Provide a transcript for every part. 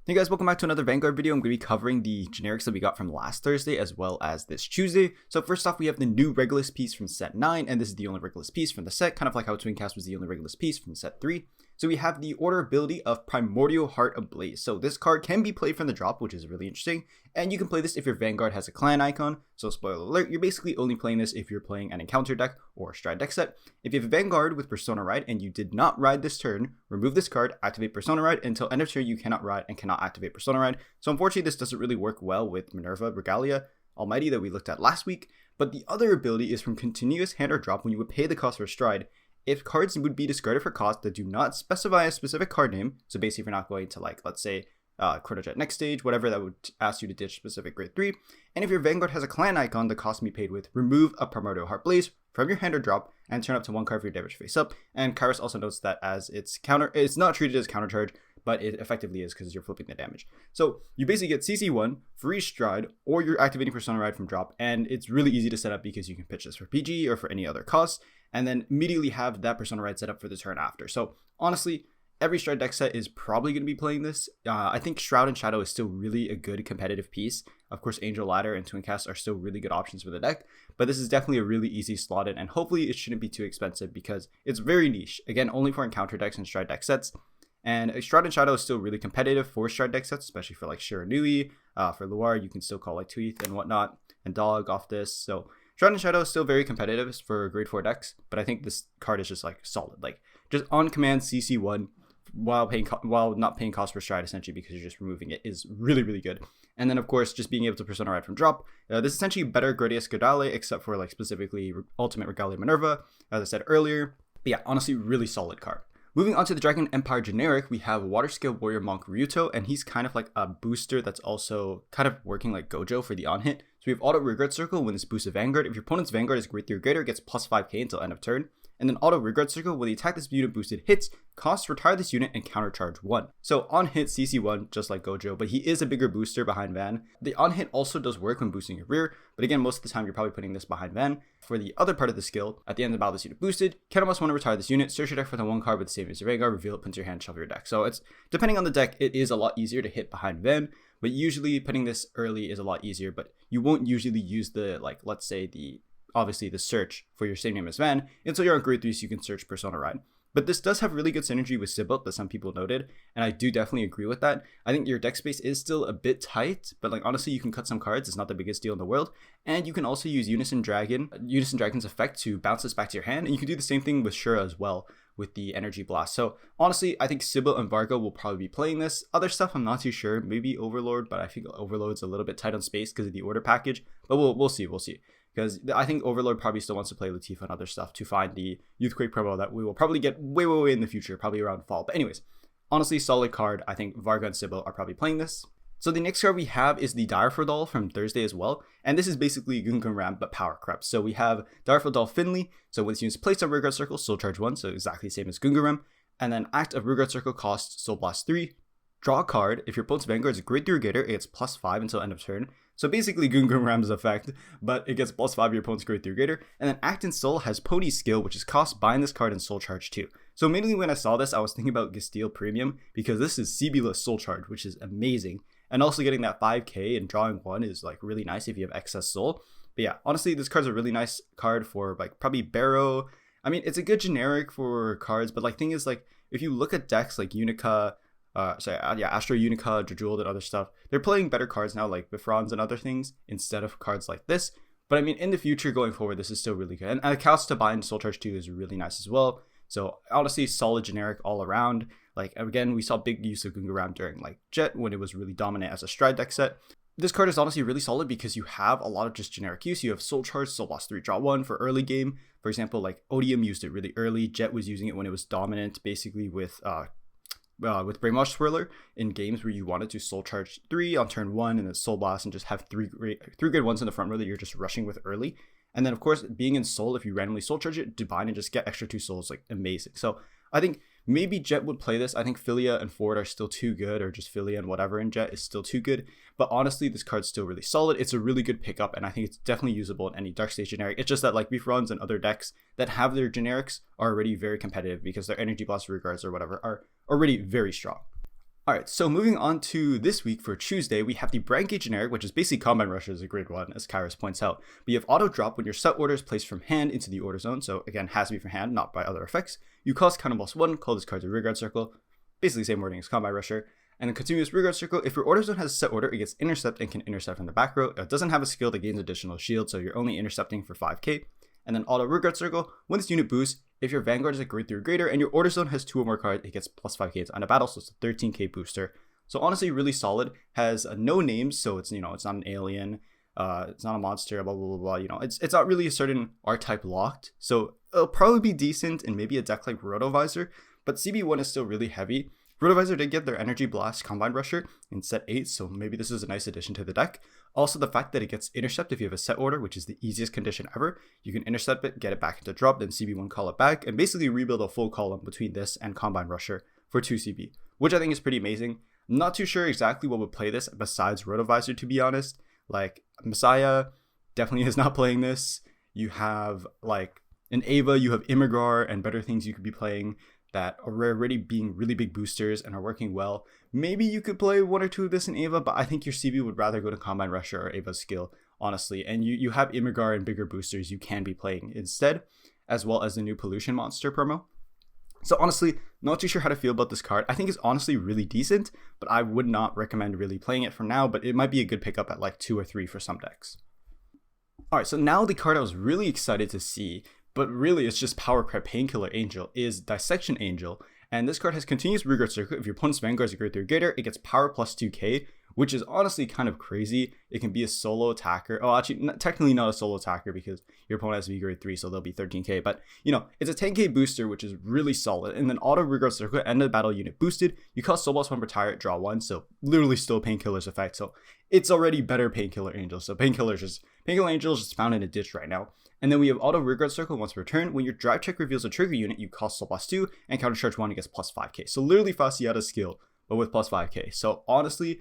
Hey guys, welcome back to another Vanguard video. I'm going to be covering the generics that we got from last Thursday as well as this Tuesday. So first off, we have the new Regalis Piece from set 9, and this is the only Regalis Piece from the set, kind of like how Twincast was the only Regalis Piece from set 3. So we have the order ability of Primordinal Heartblaze. So this card can be played from the drop, which is really interesting, and you can play this if your Vanguard has a clan icon. So spoiler alert, you're basically only playing this if you're playing an encounter deck or Stride Deckset. If you have a Vanguard with Persona Ride and you did not ride this turn, remove this card, activate Persona Ride. Until end of turn, you cannot ride and cannot activate Persona Ride. So unfortunately, this doesn't really work well with Minerva, Regalia, Almighty that we looked at last week. But the other ability is from continuous hand or drop when you would pay the cost for Stride. If cards would be discarded for cost that do not specify a specific card name, so basically if you're not going to, like, let's say, Chrono Jet next stage, whatever, that would ask you to ditch specific grade 3. And if your Vanguard has a clan icon, the cost can be paid with remove a Primordinal Heartblaze from your hand or drop and turn up to 1 card for your damage face up. And Kairos also notes that as it's not treated as countercharge, but it effectively is because you're flipping the damage. So you basically get CC1, free Stride, or you're activating Persona Ride from drop, and it's really easy to set up because you can pitch this for PG or for any other cost, and then immediately have that Persona Ride set up for the turn after. So honestly, every Stride deck set is probably going to be playing this. I think Shroud and Shadow is still really a good competitive piece. Of course, Angel Ladder and Twincast are still really good options for the deck, but this is definitely a really easy slot in, and hopefully it shouldn't be too expensive because it's very niche. Again, only for encounter decks and Stride deck sets. And Shroud and Shadow is still really competitive for Stride deck sets, especially for like Shiranui, for Luar, you can still call like Tweeth and whatnot, and Dog off this. So Shroud and Shadow is still very competitive for grade 4 decks, but I think this card is just like solid. Like just on command CC1 while not paying cost for Stride essentially because you're just removing it is really, really good. And then of course, just being able to Persona Ride from drop. This is essentially better Gradius Godale, except for like specifically Ultimate Regalia Minerva, as I said earlier. But yeah, honestly, really solid card. Moving on to the Dragon Empire generic, we have Water Scale Warrior Monk Ryuto, and he's kind of like a booster that's also kind of working like Gojo for the on-hit. So we have Auto Regret Circle when this boosts a Vanguard. If your opponent's Vanguard is grade 3 or greater, it gets plus 5k until end of turn. And then Auto Regret Circle, when the attack this unit boosted hits, costs retire this unit and countercharge 1. So on hit CC1, just like Gojo, but he is a bigger booster behind Van. The on hit also does work when boosting your rear, but again, most of the time you're probably putting this behind Van. For the other part of the skill, at the end of the battle this unit boosted, can almost want to retire this unit, search your deck for the 1 card with the same as your Vanguard, reveal it, put into your hand, shuffle your deck. So it's, depending on the deck, it is a lot easier to hit behind Van, but usually putting this early is a lot easier, but you won't usually use the, like, let's say obviously the search for your same name as Van until you're on grade 3 so you can search Persona Ride. But this does have really good synergy with Sibyl that some people noted, and I do definitely agree with that. I think your deck space is still a bit tight, but like honestly you can cut some cards, it's not the biggest deal in the world, and you can also use Unison Dragon's effect to bounce this back to your hand, and you can do the same thing with Shura as well with the Energy Blast. So honestly, I think Sibyl and Vargo will probably be playing this. Other stuff I'm not too sure, maybe Overlord, but I think Overlord's a little bit tight on space because of the order package, but we'll see. Because I think Overlord probably still wants to play Latifah and other stuff to find the Youthquake promo that we will probably get way in the future, probably around fall. But anyways, honestly, solid card. I think Varga and Sibyl are probably playing this. So the next card we have is the Direfordal from Thursday as well. And this is basically Gungnram but power crept. So we have Direfordal Finley. So when this unit is placed on Regard Circle, Soul Charge 1. So exactly the same as Gungnram. And then act of Regard Circle costs Soul Blast 3. Draw a card. If your opponent's Vanguard is grade 3 or greater, it gets plus 5 until end of turn. So basically Gungnram's effect, but it gets plus 5 your opponent's grade 3 or greater. And then Act in Soul has Pony Skill, which is cost bind this card and Soul Charge 2. So immediately when I saw this, I was thinking about Gasteel Premium because this is Sibila Soul Charge, which is amazing. And also getting that 5k and drawing 1 is like really nice if you have excess soul. But yeah, honestly, this card's a really nice card for like probably Barrow. I mean, it's a good generic for cards, but like thing is like if you look at decks like Unica, Astro Unica, Jejuled, and other stuff, they're playing better cards now like Bifrons and other things instead of cards like this. But I mean, in the future going forward, this is still really good. And a cost to bind Soul Charge 2 is really nice as well. So honestly, solid generic all around. Like again, we saw big use of Gungnram during like Jet when it was really dominant as a Stride deck set. This card is honestly really solid because you have a lot of just generic use. You have Soul Charge, Soul Blast 3, draw 1 for early game. For example, like Odium used it really early. Jet was using it when it was dominant, basically with Brainwash Swirler in games where you wanted to Soul Charge 3 on turn 1 and then Soul Blast and just have three good ones in the front row that you're just rushing with early. And then of course, being in Soul, if you randomly Soul Charge it, Divine and just get extra 2 souls, like amazing. So I think maybe Jet would play this. I think Philia and Ford are still too good, or just Philia and whatever in Jet is still too good. But honestly, this card's still really solid. It's a really good pickup, and I think it's definitely usable in any Dark Stage generic. It's just that like Beef Runs and other decks that have their generics are already very competitive because their Energy Blast Regards or whatever are already very strong. Alright, so moving on to this week for Tuesday, we have the Brandt Gate generic, which is basically Combine Rusher as a grade 1, as Kairos points out. But you have auto drop when your set order is placed from hand into the order zone, so again, has to be from hand, not by other effects. You cost counter +1, call this card to rearguard circle, basically same wording as Combine Rusher. And then continuous rearguard circle, if your order zone has a set order, it gets intercept and can intercept from the back row. It doesn't have a skill that gains additional shield, so you're only intercepting for 5k. And then auto rearguard circle, when this unit boosts, if your Vanguard is a grade 3 or greater and your order zone has 2 or more cards, it gets plus 5k to end a battle, so it's a 13k booster. So honestly, really solid. Has no names, so it's, it's not an alien, it's not a monster, blah blah blah blah. It's not really a certain archetype locked. So it'll probably be decent in maybe a deck like Rotovisor, but CB1 is still really heavy. Rotovisor did get their Energy Blast Combine Rusher in set 8, so maybe this is a nice addition to the deck. Also, the fact that it gets intercept if you have a set order, which is the easiest condition ever. You can intercept it, get it back into drop, then CB1 call it back, and basically rebuild a full column between this and Combine Rusher for 2 CB, which I think is pretty amazing. I'm not too sure exactly what would play this besides Rotovisor, to be honest. Like, Messiah definitely is not playing this. You have, like, in Ava, you have Immigar and better things you could be playing that are already being really big boosters and are working well. Maybe you could play 1 or 2 of this in Ava, but I think your CB would rather go to Combine Rusher or Ava's skill, honestly. And you have Immigar and bigger boosters you can be playing instead, as well as the new Pollution Monster promo. So honestly, not too sure how to feel about this card. I think it's honestly really decent, but I would not recommend really playing it for now, but it might be a good pickup at like 2 or 3 for some decks. Alright, so now the card I was really excited to see, but really it's just Power Crab Painkiller Angel, is Dissection Angel. And this card has continuous rearguard circle. If your opponent's Vanguard is a grade 3 Gator, it gets power plus 2k, which is honestly kind of crazy. It can be a solo attacker. Oh, actually, technically not a solo attacker because your opponent has to be grade 3, so they'll be 13k. But, it's a 10k booster, which is really solid. And then auto rearguard circle, end of battle unit boosted. You cost soul boss 1 retire it, draw 1, so literally still Painkiller's effect. So it's already better Painkiller Angel. So Painkiller Angel is just found in a ditch right now. And then we have auto rearguard circle once per turn. When your drive check reveals a trigger unit, you cost soul boss 2 and countercharge 1 against plus 5k. So literally Fasciata's skill, but with plus 5k. So honestly,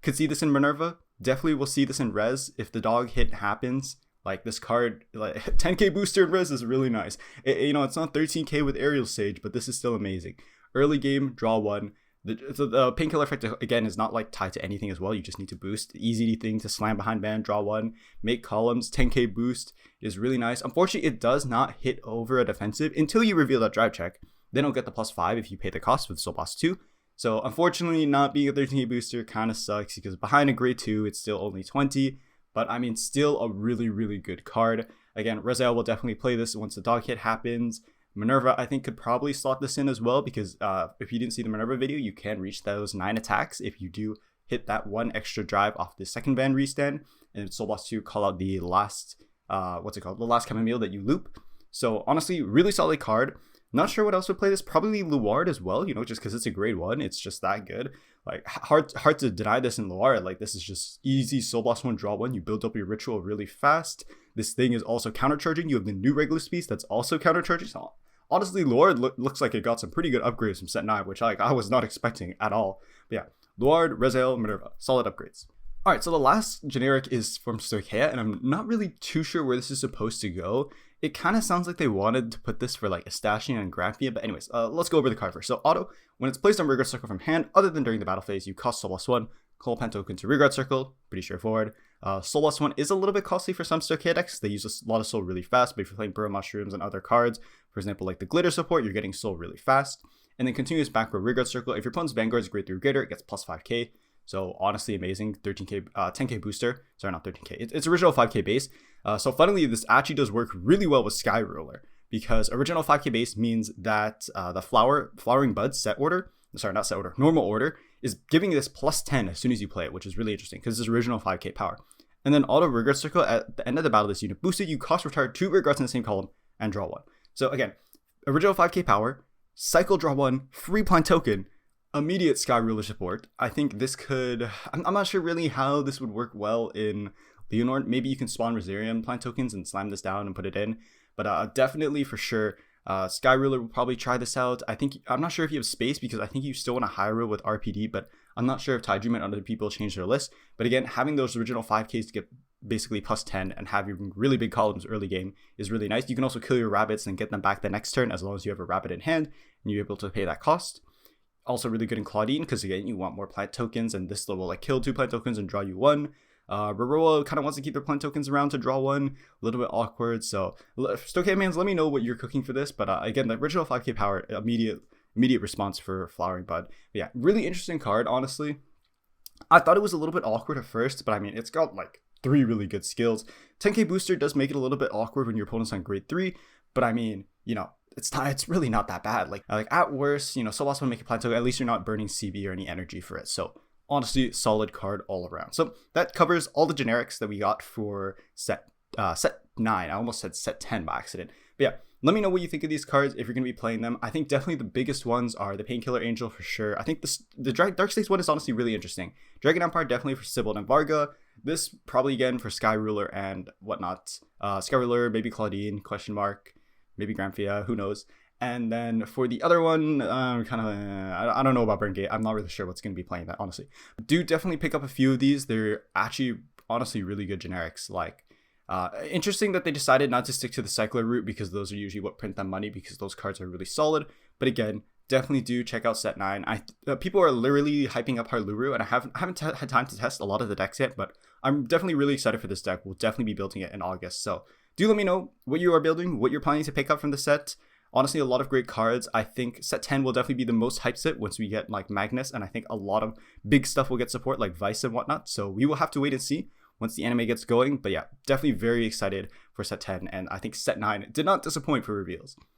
could see this in Minerva. Definitely will see this in Res if the dog hit happens. Like this card, like 10k booster in Res is really nice. It's not 13k with Aerial Sage, but this is still amazing. Early game, draw 1. The Painkiller effect, again, is not like tied to anything as well. You just need to boost. Easy thing to slam behind band, draw 1, make columns. 10k boost is really nice. Unfortunately, it does not hit over a defensive until you reveal that drive check. Then it'll get the plus 5 if you pay the cost with Soul Boss 2. So unfortunately, not being a 13k booster kind of sucks because behind a grade 2, it's still only 20. But I mean, still a really, really good card. Again, Rezael will definitely play this once the dog hit happens. Minerva, I think, could probably slot this in as well because if you didn't see the Minerva video, you can reach those 9 attacks if you do hit that 1 extra drive off the second van restand. And Soul Boss 2 call out the last, the last chamomile that you loop. So honestly, really solid card. Not sure what else would play this. Probably Luard as well, just because it's a grade 1. It's just that good. Like, hard to deny this in Luard. Like, this is just easy. Soul Boss 1, draw 1. You build up your ritual really fast. This thing is also countercharging. You have the new Regalis Piece that's also countercharging. So honestly, Luard looks like it got some pretty good upgrades from set 9, which I was not expecting at all. But yeah, Luard, Rezael, Minerva, solid upgrades. Alright, so the last generic is from Stochiea, and I'm not really too sure where this is supposed to go. It kind of sounds like they wanted to put this for like Astashian and Granthea, but anyways, let's go over the card first. So auto, when it's placed on rearguard circle from hand, other than during the battle phase, you cost Soul Boss 1, call pen token to rearguard circle, pretty straightforward. Soul Boss 1 is a little bit costly for some Stochiea decks. They use a lot of soul really fast, but if you're playing Burrow Mushrooms and other cards, for example, like the Glitter support, you're getting soul really fast. And then continuous back row rearguard circle. If your opponent's Vanguard is grade 3 greater, it gets plus 5k. So honestly amazing, 10k booster. Sorry, not 13k. It's original 5k base. So funnily, this actually does work really well with Sky Ruler because original 5k base means that the Flowering Buds normal order is giving this plus 10 as soon as you play it, which is really interesting because it's original 5k power. And then auto rearguard circle at the end of the battle, this unit boosted, you cost retire 2 rearguards in the same column and draw 1. So again, original 5k power, cycle draw 1, free plant token, immediate Sky Ruler support. I think this could, I'm not sure really how this would work well in Leonord. Maybe you can spawn Rosarium plant tokens and slam this down and put it in. But definitely for sure, Sky Ruler will probably try this out. I'm not sure if you have space because I think you still want to high roll with RPD, but I'm not sure if Taijun and other people change their list. But again, having those original 5Ks to get basically plus 10 and have your really big columns early game is really nice. You can also kill your rabbits and get them back the next turn as long as you have a rabbit in hand and you're able to pay that cost. Also really good in Claudine, because again, you want more plant tokens, and this will like kill 2 plant tokens and draw you 1. Baroa kind of wants to keep their plant tokens around to draw 1, a little bit awkward. So Stochiea mans, let me know what you're cooking for this. But again, the original 5k power, immediate response for Flowering Bud. But yeah, really interesting card, honestly. I thought it was a little bit awkward at first, but I mean, it's got like 3 really good skills. 10k booster does make it a little bit awkward when your opponent's on grade 3, but I mean, you know, it's really not that bad. Like at worst, you know, Soul Blast will make a plant token. At least you're not burning CB or any energy for it. So honestly, solid card all around. So that covers all the generics that we got for set 9. I almost said set 10 by accident. But yeah, let me know what you think of these cards if you're going to be playing them. I think definitely the biggest ones are the Painkiller Angel for sure. I think the Dark States one is honestly really interesting. Dragon Empire definitely for Sybil and Varga. This probably again for Sky Ruler and whatnot. Sky Ruler, maybe Claudine, question mark, maybe Granfia, who knows. And then for the other one, I don't know about Brandt Gate. I'm not really sure what's going to be playing that, honestly. Do definitely pick up a few of these. They're actually honestly really good generics. Like, interesting that they decided not to stick to the Cycler route, because those are usually what print them money, because those cards are really solid. But again, definitely do check out set 9. People are literally hyping up Harluru, and I haven't had time to test a lot of the decks yet, but I'm definitely really excited for this deck. We'll definitely be building it in August. So do let me know what you are building, what you're planning to pick up from the set. Honestly, a lot of great cards. I think set 10 will definitely be the most hyped set once we get like Magnus, and I think a lot of big stuff will get support like Vice and whatnot. So we will have to wait and see once the anime gets going. But yeah, definitely very excited for set 10, and I think set 9 did not disappoint for reveals.